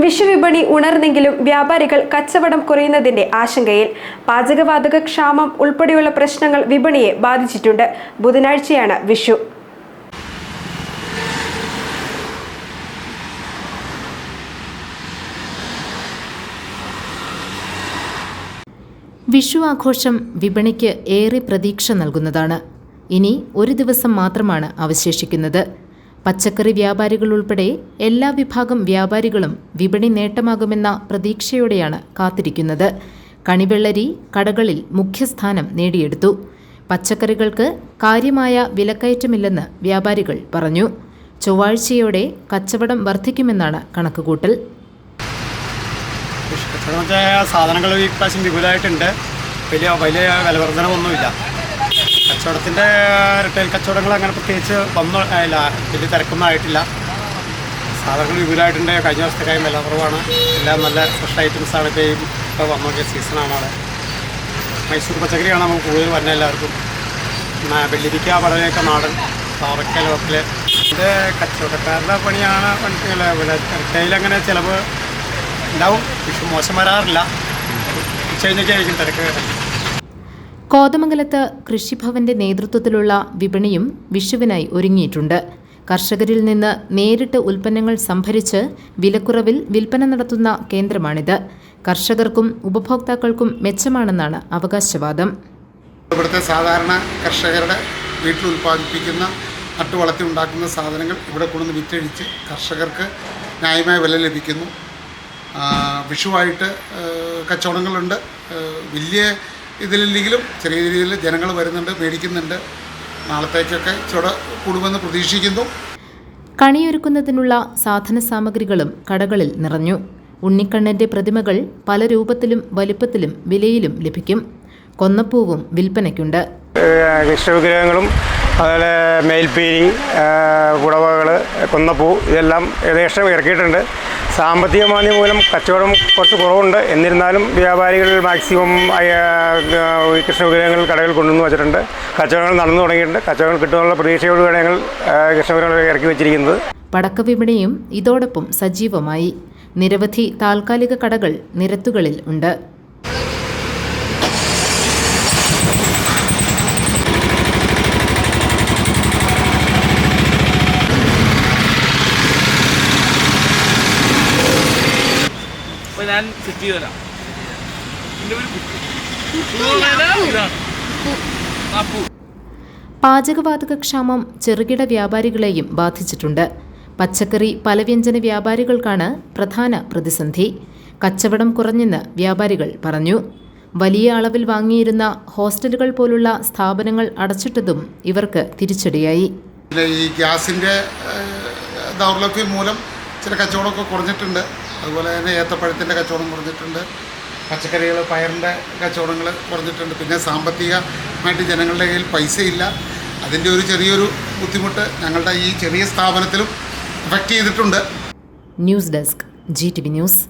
വിഷുവിപണി ഉണർന്നെങ്കിലും വ്യാപാരികൾ കച്ചവടം കുറയുന്നതിന്റെ ആശങ്കയിൽ. പാചകവാതക ക്ഷാമം ഉൾപ്പെടെയുള്ള പ്രശ്നങ്ങൾ വിപണിയെ ബാധിച്ചിട്ടുണ്ട്. ബുധനാഴ്ചയാണ് വിഷു. വിഷു ആഘോഷം വിപണിക്ക് ഏറെ പ്രതീക്ഷ നൽകുന്നതാണ്. ഇനി ഒരു ദിവസം മാത്രമാണ് അവശേഷിക്കുന്നത്. പച്ചക്കറി വ്യാപാരികൾ ഉൾപ്പെടെ എല്ലാ വിഭാഗം വ്യാപാരികളും വിപണി നേട്ടമാകുമെന്ന പ്രതീക്ഷയോടെയാണ് കാത്തിരിക്കുന്നത്. കണിവെള്ളരി കടകളിൽ മുഖ്യസ്ഥാനം നേടിയെടുത്തു. പച്ചക്കറികൾക്ക് കാര്യമായ വിലക്കയറ്റമില്ലെന്ന് വ്യാപാരികൾ പറഞ്ഞു. ചൊവ്വാഴ്ചയോടെ കച്ചവടം വർദ്ധിക്കുമെന്നാണ് കണക്കുകൂട്ടൽ. സാധനങ്ങൾ ഈ പ്രാവശ്യം വിപുലമായിട്ടുണ്ട്. വലിയ വിലവർദ്ധനമൊന്നുമില്ല. കച്ചവടത്തിൻ്റെ റിട്ടെയിൽ കച്ചവടങ്ങൾ അങ്ങനെ പ്രത്യേകിച്ച് ഇല്ല, വലിയ തിരക്കൊന്നും ആയിട്ടില്ല. സാധനങ്ങൾ വിപുലമായിട്ടുണ്ട്. കഴിഞ്ഞ ദിവസത്തേക്കായും വില കുറവാണ്. എല്ലാം നല്ല ഫ്രഷ് ഐറ്റംസാണ്. ഇപ്പോൾ വന്നു നോക്കിയ സീസണാണ്. അവിടെ മൈസൂർ പച്ചക്കറിയാണ് നമുക്ക് കൂടുതൽ വരുന്നത് എല്ലാവർക്കും. വെള്ളിരിക്ക പടവയൊക്കെ നാടൻ പാവയ്ക്ക ലോക്കൽ. ഇത് കച്ചവടക്കാരുടെ പണിയാണ്. റിട്ടെയിൽ അങ്ങനെ ചിലവ് ഉണ്ടാവും. വിഷു മോശം വരാറില്ല. ഉച്ചകഴിഞ്ഞൊക്കെ ആയിരിക്കും തിരക്ക്. കോതമംഗലത്ത് കൃഷിഭവന്റെ നേതൃത്വത്തിലുള്ള വിപണിയും വിഷുവിനായി ഒരുങ്ങിയിട്ടുണ്ട്. കർഷകരിൽ നിന്ന് നേരിട്ട് ഉൽപ്പന്നങ്ങൾ സംഭരിച്ച് വിലക്കുറവിൽ വിൽപ്പന നടത്തുന്ന കേന്ദ്രമാണിത്. കർഷകർക്കും ഉപഭോക്താക്കൾക്കും മെച്ചമാണെന്നാണ് അവകാശവാദം. ഇവിടുത്തെ സാധാരണ കർഷകരുടെ വീട്ടിൽ ഉൽപ്പാദിപ്പിക്കുന്ന നട്ടുവളർത്തി ഉണ്ടാക്കുന്ന സാധനങ്ങൾ ഇവിടെ കൊണ്ടുവന്ന് വിറ്റഴിച്ച് കർഷകർക്ക് ന്യായമായ വില ലഭിക്കുന്നു. വിഷുവായിട്ട് കച്ചവടങ്ങളുണ്ട്. വലിയ ഇതിലില്ലെങ്കിലും ചെറിയ രീതിയിൽ ജനങ്ങൾ വരുന്നുണ്ട്, മേടിക്കുന്നുണ്ട്. നാളത്തേക്കൊക്കെ ചുട കൂടുമെന്ന് പ്രതീക്ഷിക്കുന്നു. കണിയൊരുക്കുന്നതിനുള്ള സാധന സാമഗ്രികളും കടകളിൽ നിറഞ്ഞു. ഉണ്ണിക്കണ്ണന്റെ പ്രതിമകൾ പല രൂപത്തിലും വലിപ്പത്തിലും വിലയിലും ലഭിക്കും. കൊന്നപ്പൂവും വിൽപ്പനയ്ക്കുണ്ട്. കൃഷ്ണവിഗ്രഹങ്ങളും അതുപോലെ മേൽപ്പീരി, കുടവകൾ, കൊന്നപ്പൂ ഇതെല്ലാം ഏകദേശം ഇറക്കിയിട്ടുണ്ട്. സാമ്പത്തിക മാന്ദ്യം മൂലം കച്ചവടം കുറച്ച് കുറവുണ്ട്. എന്നിരുന്നാലും വ്യാപാരികൾ മാക്സിമം കൃഷ്ണവിഗ്രഹങ്ങൾ കടകളിൽ കൊണ്ടുവന്ന് വച്ചിട്ടുണ്ട്. കച്ചവടങ്ങൾ നടന്നു തുടങ്ങിയിട്ടുണ്ട്. കച്ചവടങ്ങൾ കിട്ടുമെന്നുള്ള പ്രതീക്ഷയോടുകൂടി ഞങ്ങൾ കൃഷ്ണവിഗ്രഹങ്ങൾ ഇറക്കി വെച്ചിരിക്കുന്നത്. പടക്ക വിപണിയും ഇതോടൊപ്പം സജീവമായി. നിരവധി താൽക്കാലിക കടകൾ നിരത്തുകളിൽ ഉണ്ട്. ഞാൻ സെറ്റ് ചെയ്ത് തരാം. പാചകവാതക ക്ഷാമം ചെറുകിട വ്യാപാരികളെയും ബാധിച്ചിട്ടുണ്ട്. പച്ചക്കറി പലവ്യഞ്ജന വ്യാപാരികൾക്കാണ് പ്രധാന പ്രതിസന്ധി. കച്ചവടം കുറഞ്ഞെന്ന് വ്യാപാരികൾ പറഞ്ഞു. വലിയ അളവിൽ വാങ്ങിയിരുന്ന ഹോസ്റ്റലുകൾ പോലുള്ള സ്ഥാപനങ്ങൾ അടച്ചിട്ടതും ഇവർക്ക് തിരിച്ചടിയായി. ഈ ഗ്യാസിൻ്റെ ദൗർലഭ്യം മൂലം ചില കച്ചവടമൊക്കെ കുറഞ്ഞിട്ടുണ്ട്. അതുപോലെ തന്നെ ഏത്തപ്പഴത്തിൻ്റെ കച്ചവടം കുറഞ്ഞിട്ടുണ്ട്. പച്ചക്കറികൾ, പയറിൻ്റെ കച്ചവടങ്ങൾ കുറഞ്ഞിട്ടുണ്ട്. പിന്നെ സാമ്പത്തികമായിട്ട് ജനങ്ങളുടെ കയ്യിൽ പൈസയില്ല. അതിൻ്റെ ഒരു ചെറിയൊരു ബുദ്ധിമുട്ട് ഞങ്ങളുടെ ഈ ചെറിയ സ്ഥാപനത്തിലും എഫക്റ്റ് ചെയ്തിട്ടുണ്ട്. News desk GTV news.